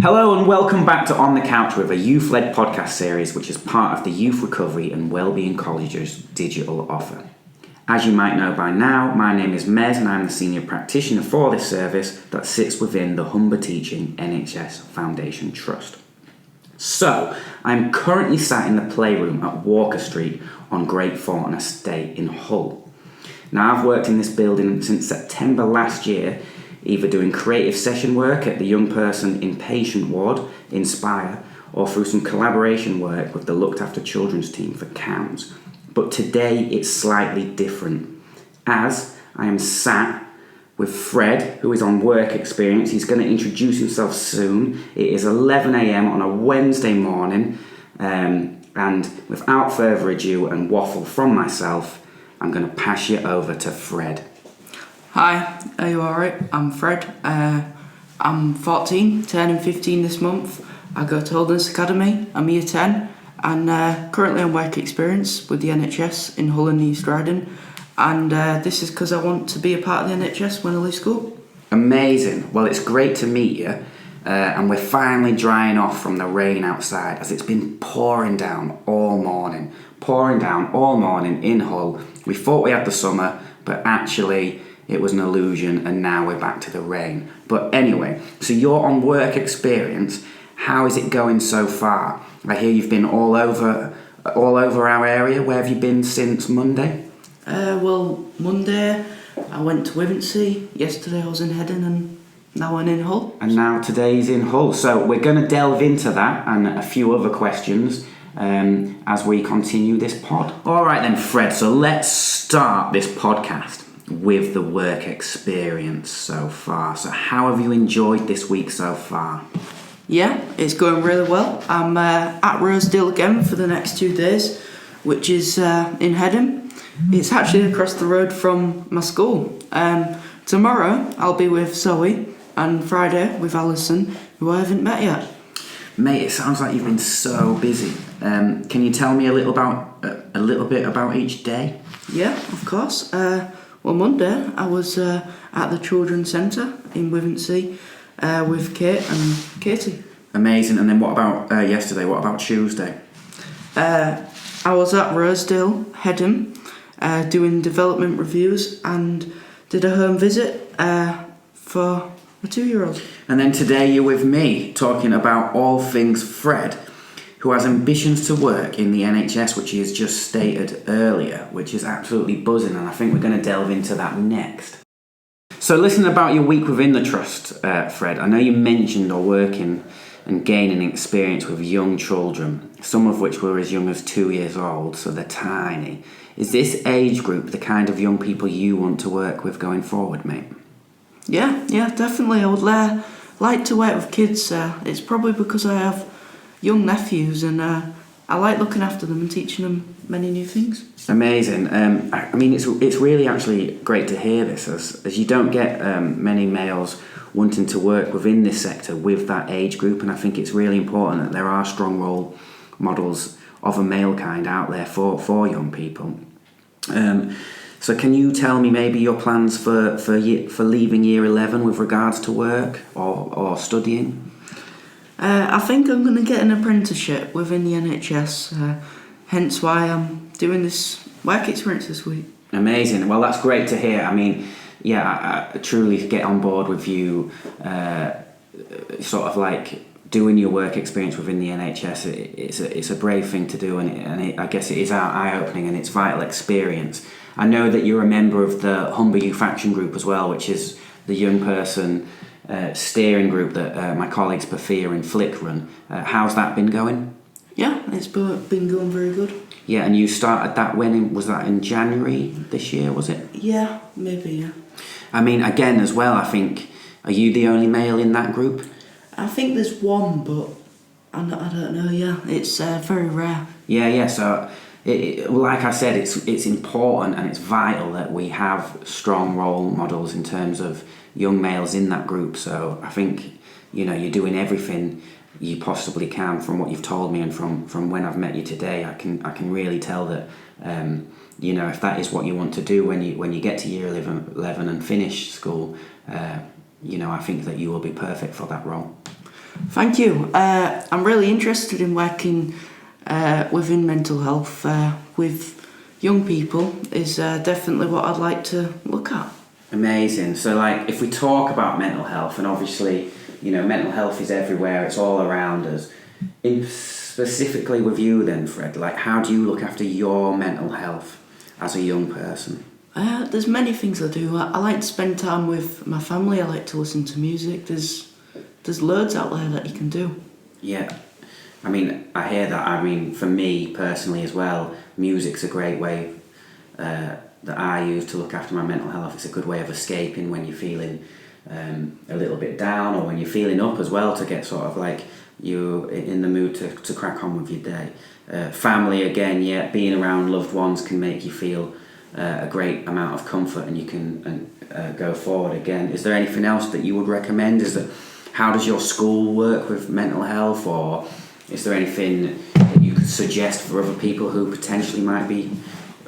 Hello and welcome back to On the Couch with a youth-led podcast series which is part of the Youth Recovery and Wellbeing College's digital offer. As you might know by now, my name is Mez and I'm the senior practitioner for this service that sits within the Humber Teaching NHS Foundation Trust. So, I'm currently sat in the playroom at Walker Street on Great Thornton Estate in Hull. Now, I've worked in this building since September last year, either doing creative session work at the Young Person Inpatient Ward, Inspire, or through some collaboration work with the Looked After Children's team for CAMS. But today it's slightly different, as I am sat with Fred, who is on work experience. He's going to introduce himself soon. It is 11 a.m. on a Wednesday morning, and without further ado and waffle from myself, I'm going to pass you over to Fred. Hi, are you alright? I'm Fred. I'm 14, turning 15 this month. I go to Holderness Academy. I'm year 10 and currently on work experience with the NHS in Hull and East Riding. And this is because I want to be a part of the NHS when I leave school. Amazing. Well, it's great to meet you. And we're finally drying off from the rain outside as it's been pouring down all morning. In Hull. We thought we had the summer, but actually it was an illusion, and now we're back to the rain. But anyway, so you're on work experience. How is it going so far? I hear you've been all over our area. Where have you been since Monday? Monday I went to Wellbeing. Yesterday I was in Heading, and now I'm in Hull. And now today's in Hull. So we're going to delve into that and a few other questions as we continue this pod. All right then, Fred. So let's start this podcast with the work experience so far. So how have you enjoyed this week so far? Yeah, it's going really well. I'm at Rosedale again for the next 2 days, which is in Heading. It's actually across the road from my school. Tomorrow I'll be with Zoe and Friday with Alison, who I haven't met yet. Mate, it sounds like you've been so busy. Can you tell me a little bit about each day? Yeah, of course. Monday I was at the Children's Centre in Wellbeing with Kate and Katie. Amazing. And then what about yesterday? What about Tuesday? I was at Rosedale, Heading, doing development reviews and did a home visit for a 2-year-old. And then today you're with me talking about all things Fred, who has ambitions to work in the NHS, which he has just stated earlier, which is absolutely buzzing, and I think we're going to delve into that next. So listen about your week within the Trust, Fred. I know you mentioned or working and gaining experience with young children, some of which were as young as 2 years old, so they're tiny. Is this age group the kind of young people you want to work with going forward, mate? Yeah, definitely. I would like to work with kids. It's probably because I have young nephews and I like looking after them and teaching them many new things. Amazing. I mean, it's really actually great to hear this, as you don't get many males wanting to work within this sector with that age group, and I think it's really important that there are strong role models of a male kind out there for young people. So can you tell me maybe your plans for leaving year 11 with regards to work or studying? I think I'm going to get an apprenticeship within the NHS, hence why I'm doing this work experience this week. Amazing. Well, that's great to hear. I mean, yeah, I truly get on board with you, sort of like doing your work experience within the NHS. It's a brave thing to do, and I guess it is eye-opening and it's vital experience. I know that you're a member of the Humber Youth Action Group as well, which is the young person steering group that my colleagues Bafia and Flick run. How's that been going? Yeah, it's been going very good. Yeah, and you started that was that in January this year, was it? Yeah, maybe, yeah. I mean, again, as well, I think, are you the only male in that group? I think there's one, but I don't know, yeah. It's very rare. Yeah, so, like I said, it's important and it's vital that we have strong role models in terms of young males in that group. So I think, you're doing everything you possibly can from what you've told me and from when I've met you today. I can really tell that, if that is what you want to do when you get to year 11 and finish school, I think that you will be perfect for that role. Thank you. I'm really interested in working within mental health with young people is definitely what I'd like to look at. Amazing. So like if we talk about mental health, and obviously, mental health is everywhere, it's all around us. Specifically with you then, Fred, like how do you look after your mental health as a young person? There's many things I do. I like to spend time with my family. I like to listen to music. There's loads out there that you can do. Yeah. I mean, I hear that. I mean, for me personally as well, music's a great way that I use to look after my mental health. It's a good way of escaping when you're feeling a little bit down, or when you're feeling up as well, to get sort of like you in the mood to crack on with your day. Family, again, being around loved ones can make you feel a great amount of comfort, and you can go forward again. Is there anything else that you would recommend? How does your school work with mental health, or is there anything that you could suggest for other people who potentially might be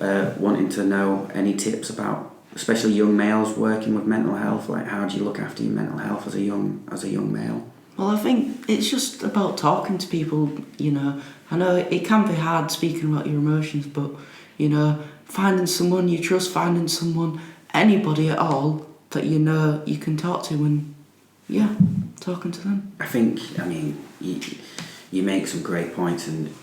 wanting to know any tips about, especially young males working with mental health? Like, how do you look after your mental health as a young male? Well, I think it's just about talking to people, I know it can be hard speaking about your emotions, but, finding someone you trust, finding someone, anybody at all that you can talk to, and, talking to them. You make some great points, and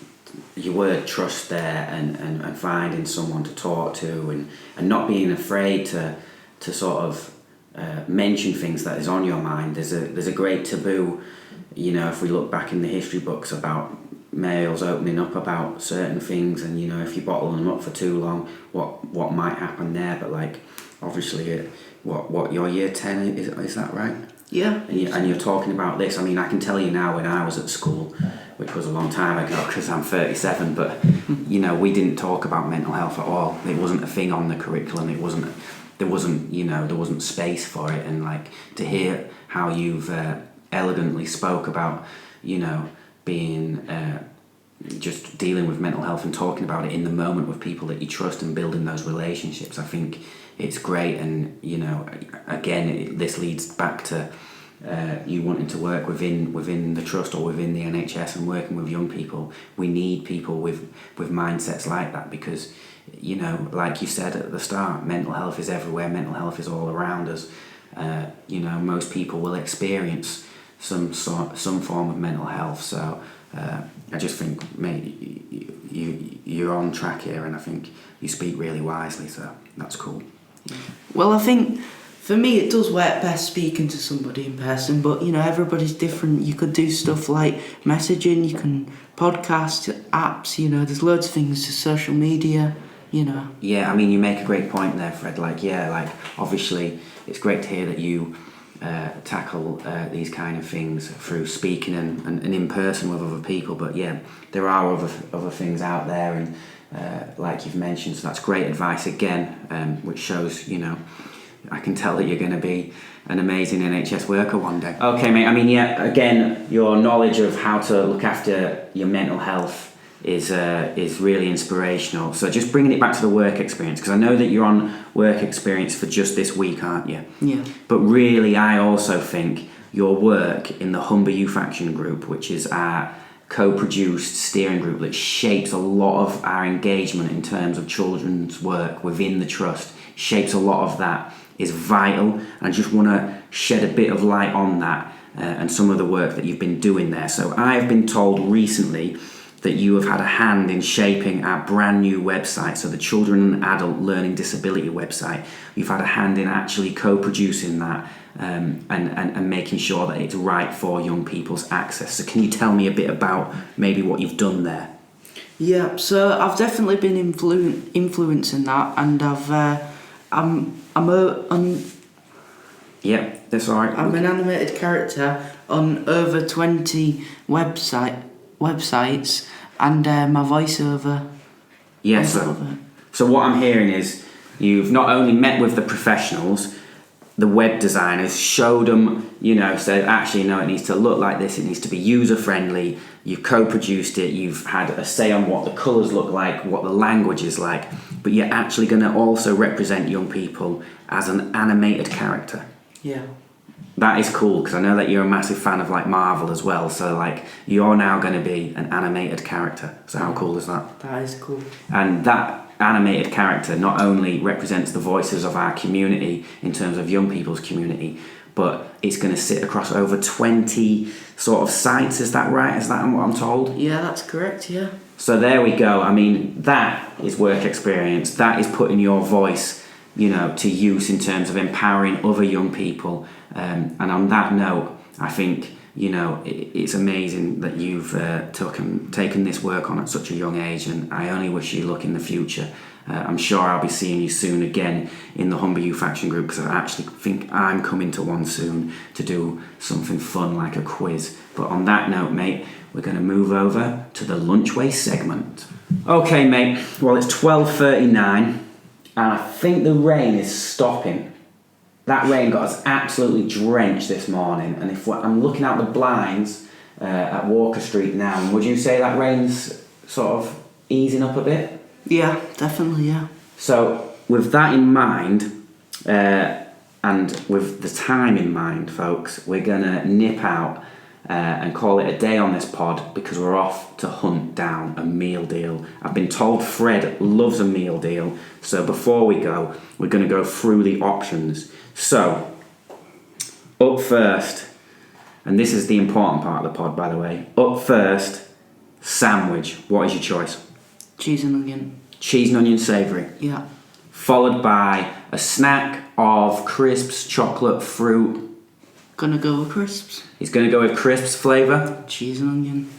your word trust there, and finding someone to talk to, and not being afraid to sort of mention things that is on your mind. There's a great taboo, if we look back in the history books about males opening up about certain things, and if you bottle them up for too long, what might happen there. But like, obviously, what your year 10 is that right? Yeah. And you're talking about this. I mean, I can tell you now, when I was at school, which was a long time ago because I'm 37, but we didn't talk about mental health at all. It wasn't a thing on the curriculum. There wasn't space for it. And like, to hear how you've elegantly spoke about being just dealing with mental health and talking about it in the moment with people that you trust and building those relationships, I think it's great. And again, this leads back to you wanting to work within the trust or within the NHS and working with young people. We need people with mindsets like that, because like you said at the start, mental health is everywhere, mental health is all around us. Most people will experience some form of mental health, so I just think, mate, you're on track here, and I think you speak really wisely, so that's cool. Well, I think for me it does work best speaking to somebody in person, but everybody's different. You could do stuff like messaging, you can podcast, apps, there's loads of things, to social media, Yeah, I mean, you make a great point there, Fred. Obviously it's great to hear that you tackle these kind of things through speaking and in person with other people, but there are other things out there, and like you've mentioned, so that's great advice again, which shows I can tell that you're going to be an amazing NHS worker one day. Okay, mate, I mean, again, your knowledge of how to look after your mental health is really inspirational. So just bringing it back to the work experience, because I know that you're on work experience for just this week, aren't you? Yeah. But really, I also think your work in the Humber Youth Action Group, which is our co-produced steering group that shapes a lot of our engagement in terms of children's work within the trust, shapes a lot of that, is vital. And I just want to shed a bit of light on that and some of the work that you've been doing there. So I've been told recently that you have had a hand in shaping our brand new website, so the Children and Adult Learning Disability website. You've had a hand in actually co-producing that and making sure that it's right for young people's access. So can you tell me a bit about maybe what you've done there? Yeah, so I've definitely been influencing that, and Yeah, that's all right. I'm an animated character on over 20 websites, and my voiceover. Yes. So what I'm hearing is you've not only met with the professionals, the web designers, showed them, said, actually, no, it needs to look like this, it needs to be user-friendly, you've co-produced it, you've had a say on what the colours look like, what the language is like, but you're actually going to also represent young people as an animated character. Yeah. That is cool, because I know that you're a massive fan of like Marvel as well, so like you're now going to be an animated character. So how cool is that? That is cool. And that animated character not only represents the voices of our community in terms of young people's community, but it's going to sit across over 20 sort of sites. Is that right? Is that what I'm told? Yeah, that's correct, yeah. So there we go. I mean, that is work experience. That is putting your voice, to use in terms of empowering other young people. And on that note, I think, it's amazing that you've taken this work on at such a young age, and I only wish you luck in the future. I'm sure I'll be seeing you soon again in the Humber Youth Action Group, because I actually think I'm coming to one soon to do something fun like a quiz. But on that note, mate, we're going to move over to the lunch waste segment. Okay, mate, well, it's 12:39, and I think the rain is stopping. That rain got us absolutely drenched this morning, and I'm looking out the blinds at Walker Street now, would you say that rain's sort of easing up a bit? Yeah, definitely, yeah. So with that in mind, and with the time in mind, folks, we're going to nip out and call it a day on this pod, because we're off to hunt down a meal deal. I've been told Fred loves a meal deal, so before we go, we're going to go through the options. So, up first, and this is the important part of the pod, by the way, up first, sandwich. What is your choice? Cheese and onion. Cheese and onion savoury. Yeah. Followed by a snack of crisps, chocolate, fruit. Gonna go with crisps. He's going to go with crisps flavour. Cheese and onion.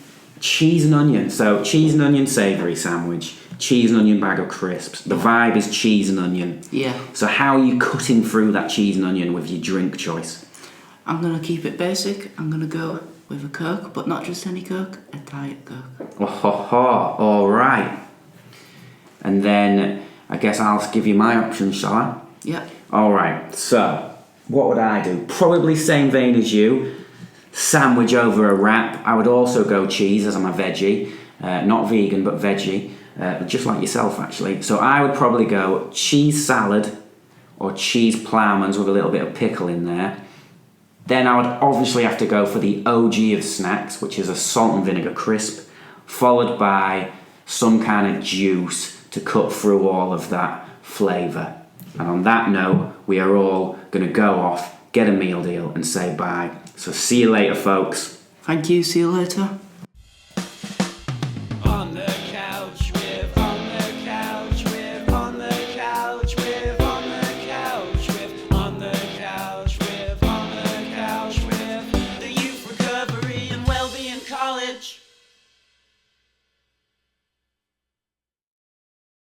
Cheese and onion. So, cheese and onion savoury sandwich. Cheese and onion bag of crisps. The vibe is cheese and onion. Yeah. So how are you cutting through that cheese and onion with your drink choice? I'm gonna keep it basic. I'm gonna go with a Coke, but not just any Coke, a Diet Coke. Oh ho ho, alright. And then I guess I'll give you my options, shall I? Yeah. Alright, so what would I do? Probably same vein as you. Sandwich over a wrap. I would also go cheese, as I'm a veggie. Not vegan, but veggie. Just like yourself, actually. So I would probably go cheese salad or cheese ploughmans with a little bit of pickle in there. Then I would obviously have to go for the OG of snacks, which is a salt and vinegar crisp, followed by some kind of juice to cut through all of that flavour. And on that note, we are all going to go off, get a meal deal, and say bye. So see you later, folks. Thank you, see you later. College.